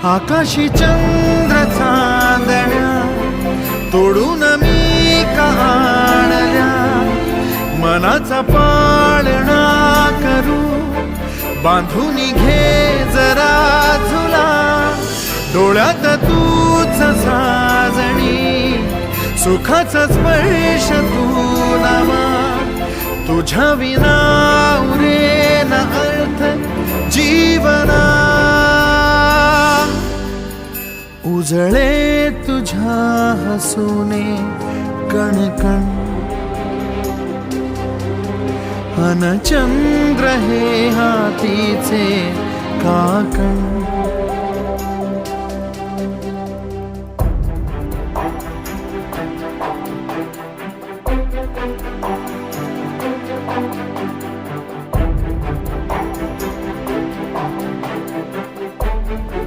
आकाशी चंद्र चांदण्या तोडून मी आणल्या, मनाचा पाळणा करू बांधून घे जरा झुला, डोळ्यात तूच साजणी सुखाचा स्पर्श तू नामा, तुझ्या विना उरेन अर्थ जीवना, उजळे तुझ्या हसूने कणकण, अन चंद्र हे हातीचे काकण.